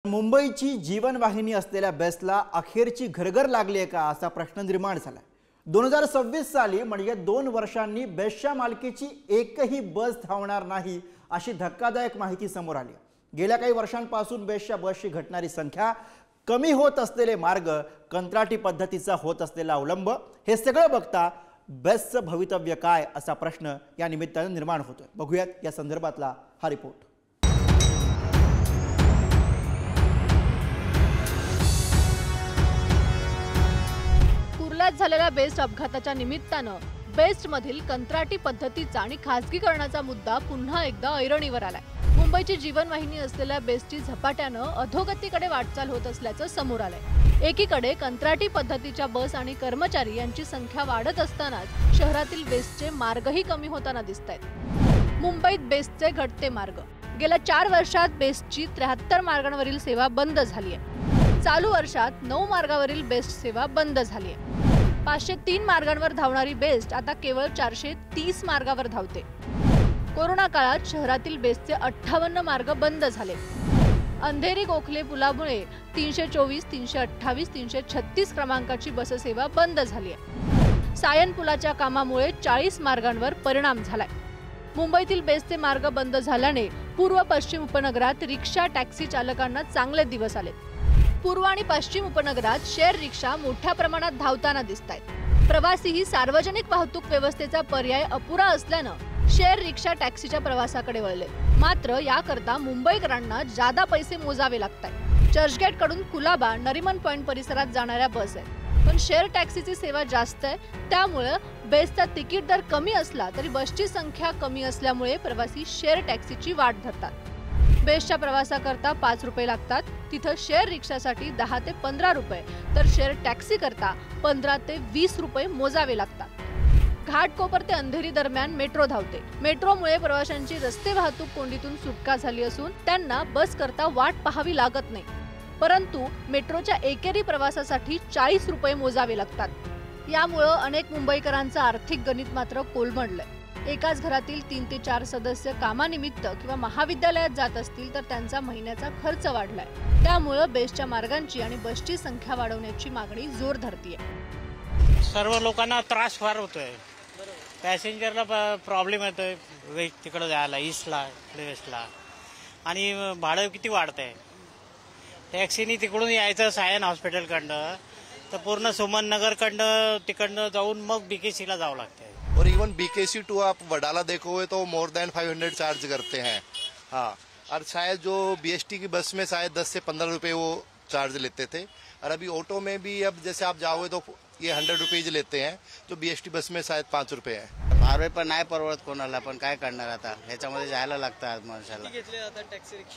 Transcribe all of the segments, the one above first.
मुंबईची जीवनवाहिनी असलेल्या बेस्टला अखेरची घरघर लागली आहे का असा प्रश्न निर्माण झाला। 2026 साली म्हणजे 2 वर्षांनी बेस्टच्या मालकीची एकही बस धावणार नाही अशी धक्कादायक माहिती समोर आली। गेल्या काही वर्षांपासून बेस्टच्या बसची घटणारी संख्या, कमी होत असलेले मार्ग, कंत्राटी पद्धतीचा होत असलेला अवलंब, हे सगळं बघता बेस्टचं भवितव्य काय असा प्रश्न या निमित्ताने निर्माण होतोय। बघूयात या संदर्भातला हा रिपोर्ट। झालेल्या बेस्ट अपघाताच्या निमित्तानं बेस्टमधील कंत्राटी पद्धतीचा आणि खासगीकरणाचा मुद्दा पुन्हा एकदा ऐरणीवर आलाय। मुंबईची जीवनवाहिनी असलेल्या बेस्टची झपाट्यानं अधोगतीकडे वाटचाल होत असल्याचं समोर आलंय। एकीकडे कंत्राटी पद्धतीच्या बस आणि कर्मचारी यांची संख्या वाढत असतानाच शहरातील बेस्टचे मार्गही कमी होताना दिसतायत। मुंबईत बेस्टचे घटते मार्ग, गेल्या 4 वर्षात बेस्टची 73 मार्गांवरील सेवा बंद झाली आहे। चालू वर्षात 9 मार्गावरील बेस्ट सेवा बंद झाली आहे। 503 मार्गांवर धावणारी बेस्ट आता केवळ 430 मार्गावर धावते। कोरोना काळात शहरातील बेस्टचे 58 मार्ग बंद झाले। अंधेरी गोखले पुलामुळे 324, 328, 336 क्रमांकाची बससेवा बंद झाली आहे। सायन पुलाच्या कामामुळे 40 मार्गांवर परिणाम झालाय। मुंबईतील बेस्टचे मार्ग बंद झाल्याने पूर्व पश्चिम उपनगरात रिक्षा टॅक्सी चालकांना चांगले दिवस आले। पूर्व आणि पश्चिम उपनगरात शेअर रिक्षा मोठ्या प्रमाणात धावताना दिसतायत। प्रवासीही सार्वजनिक वाहतूक व्यवस्थेचा पर्याय अपुरा असल्यानं शेअर रिक्षा टॅक्सीच्या प्रवासाकडे वळले। मात्र याकरता मुंबईकरांना जादा पैसे मोजावे लागतात। चर्चगेट कडून कुलाबा, नरिमन पॉइंट परिसरात जाणाऱ्या बस आहेत, पण शेअर टॅक्सीची सेवा जास्त आहे। त्यामुळे बेस्टचा तिकीट दर कमी असला तरी बसची संख्या कमी असल्यामुळे प्रवासी शेअर टॅक्सीची वाट धरतात। बेस्टच्या प्रवासाकरता 5 रुपये लागतात, तिथं शेअर रिक्षासाठी 10 ते 15 रुपये, तर शेअर टॅक्सी करता 15 ते 20 रुपये मोजावे लागतात। घाटकोपर ते अंधेरी दरम्यान मेट्रो धावते। मेट्रोमुळे प्रवाशांची रस्ते वाहतूक कोंडीतून सुटका झाली असून त्यांना बस करता वाट पाहावी लागत नाही। परंतु मेट्रोच्या एकेरी प्रवासासाठी 40 रुपये मोजावे लागतात। यामुळे अनेक मुंबईकरांचं आर्थिक गणित मात्र कोलमडलंय। एकाच घरातील 3 ते 4 सदस्य कामानिमित्त किंवा महाविद्यालयात जात असतील तर त्यांचा महिन्याचा खर्च वाढलाय। त्यामुळे बेस्टच्या मार्गांची आणि बसची संख्या वाढवण्याची मागणी जोर धरतीये। सर्व लोकांना त्रास फार होतोय। पॅसेंजरला प्रॉब्लेम येतोय तिकडे जायला, ईस्टला, वेस्टला, आणि भाडं किती वाढतंय। टॅक्सीनी तिकडून यायचं सायन हॉस्पिटलकडनं तर पूर्ण सुमन नगरकडनं तिकडनं जाऊन मग बीकेसीला जावं लागतंय। और इवन BKC टू आप वडाला देखोगे तो मोर देन 500 चार्ज करते हैं। हाँ, और शायद जो BST की बस में शायद 10 से 15 रुपए वो चार्ज लेते थे, और अभी ऑटो में भी अब जैसे आप जाओगे तो ये 100 रुपीज लेते हैं, जो BST बस में शायद 5 रुपये है। फारवे पण नाही परवडत कोणाला, पण काय करणार आता, ह्याच्यामध्ये जायला लागतं माणसाला।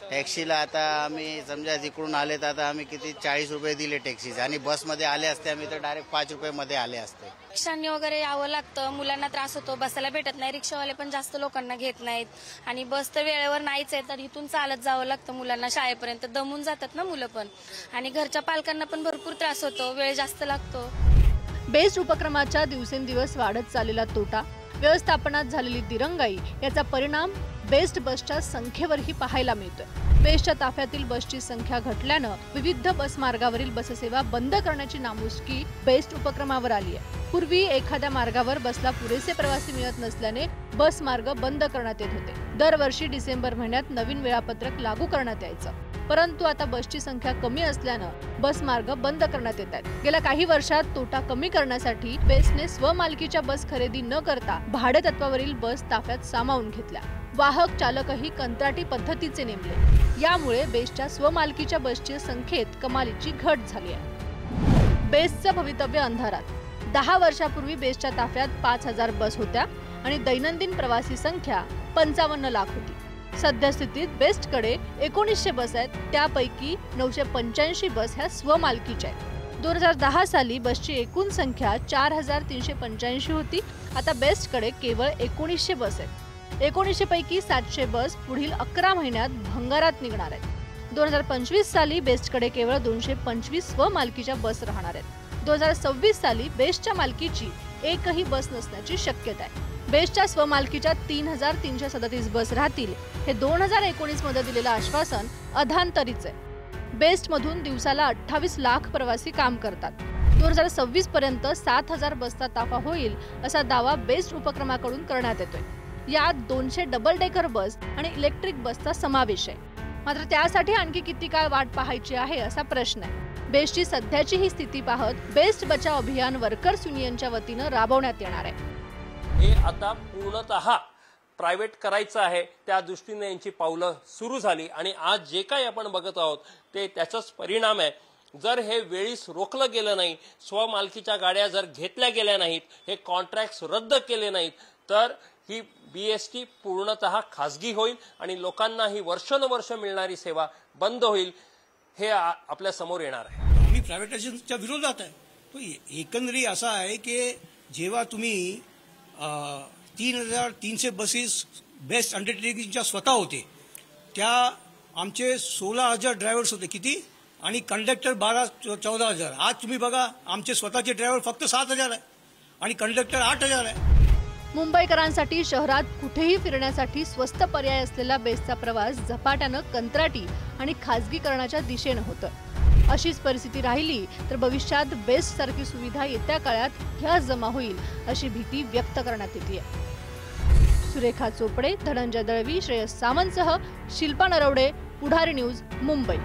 टॅक्सीला आता आम्ही समजा तिकडून आले तर आता आम्ही किती 40 रुपये दिले टॅक्सीचे, आणि बसमध्ये आले असते आम्ही तर डायरेक्ट 5 रुपये मध्ये आले असते। रिक्षांनी वगैरे यावं लागतं, मुलांना त्रास होतो, बसायला भेटत नाही, रिक्षावाले पण जास्त लोकांना घेत नाहीत, आणि बस तर वेळेवर नाहीच आहे, तर इथून चालत जावं लागतं मुलांना शाळेपर्यंत। दमून जातात ना मुलं पण, आणि घरच्या पालकांना पण भरपूर त्रास होतो, वेळ जास्त लागतो। बेस्ट उपक्रमाच्या दिवसेंदिवस वाढत चाललेला तोटा, व्यवस्थापनात झालेली दिरंगाई याचा परिणाम बेस्ट बसच्या संख्येवरही पाहायला मिळतोय। बेस्टच्या ताफ्यातील बसची संख्या घटल्यानं विविध बस मार्गावरील बससेवा बंद करण्याची नामुष्की बेस्ट उपक्रमावर आली आहे। पूर्वी एखाद्या मार्गावर बसला पुरेसे प्रवासी मिळत नसल्याने बस मार्ग बंद करण्यात येत होते। दरवर्षी डिसेंबर महिन्यात नवीन वेळापत्रक लागू करण्यात यायचं, परंतु आता बसची संख्या कमी असल्यानं बस मार्ग बंद करण्यात येत आहेत। गेल्या काही वर्षात तोटा कमी करण्यासाठी बेस्टने स्वमालकीच्या बस खरेदी न करता भाडे तत्वावरील बस ताफ्यात सामावून घेतल्या। वाहक चालकही कंत्राटी पद्धतीचे नेमले। यामुळे बेस्टच्या स्वमालकीच्या बसच्या संख्येत कमालीची घट झाली आहे। बेस्टचं भवितव्य अंधारात। 10 वर्षापूर्वी बेस्टच्या ताफ्यात 5000 बस होत्या आणि दैनंदिन प्रवासी संख्या 55 लाख होती। सद्यस्थितीत बेस्टकडे 1900 बस आहेत, त्यापैकी 985 बस ह्या स्वमालकीच्या आहेत। 2010 साली बसची एकूण संख्या 4385 होती। आता बेस्टकडे केवळ 1900 बस आहेत। 1900 पैकी 700 बस पुढील 11 महिन्यात भंगारात निघणार आहेत। 2025 साली बेस्टकडे केवळ 225 स्वमालकीच्या बस राहणार आहेत। 2026 साली बेस्टच्या मालकीची एकही बस नसण्याची शक्यता आहे। बेस्टच्या स्वमालकीच्या 3337 बस राहतील, हे 2019 मध्ये दिलेलं आश्वासन अधांतरीच आहे। बेस्टमधून दिवसाला 28 लाख प्रवासी काम करतात. 2026 पर्यंत 7,000 बसचा ताफा होईल असा दावा बेस्ट उपक्रमाकडून करण्यात येतोय. यात 200 डबल डेकर बस आणि इलेक्ट्रिक बसचा समावेश आहे. मात्र त्यासाठी आणखी किती काळ वाट पाहायची आहे असा प्रश्न आहे. बेस्टची सध्याची ही स्थिती पाहत बेस्ट बचाव अभियान वर्कर्स युनियनच्या वतीनं राबवण्यात येणार आहे. हे आता पूर्णतः प्रायव्हेट करायचं आहे त्या दृष्टीने यांची पावलं सुरू झाली आणि आज जे काही आपण बघत आहोत ते त्याचाच परिणाम आहे. जर हे वेळीच रोखलं गेलं नाही, स्वमालकीच्या गाड्या जर घेतल्या गेल्या नाहीत, हे कॉन्ट्रॅक्ट्स रद्द केले नाहीत तर ही BST पूर्णतः खासगी होईल आणि लोकांना ही वर्षानुवर्ष मिळणारी सेवा बंद होईल. हे आपल्या समोर येणार आहे. आम्ही प्रायव्हेटायझेशनच्या विरोधात आहे. तो एकंदरीत असा आहे की जेव्हा तुम्ही 3,300 बसेस बेस्ट अंडरटेकिंगच्या स्वतः होते, त्या आमचे 16,000 ड्रायव्हर्स होते. किती? आणि कंडक्टर 12-14,000. आज तुम्ही बघा आमचे स्वतःचे ड्रायव्हर फक्त 7,000 आहे आणि कंडक्टर 8,000 आहे. मुंबईकरांसाठी शहरात कुठेही फिरण्यासाठी स्वस्त पर्याय असलेला बेस्टचा प्रवास झपाट्यानं कंत्राटी आणि खासगीकरणाच्या दिशेनं होतं. अशीच परिस्थिती राहिली तर भविष्यात बेस्ट सारखी सुविधा येत्या काळात ह्या जमा होईल अशी भीती व्यक्त करण्यात येते. सुरेखा चोपडे, धनंजय दळवी, श्रेयस सावंतसह शिल्पा नरवडे, पुढारी न्यूज, मुंबई.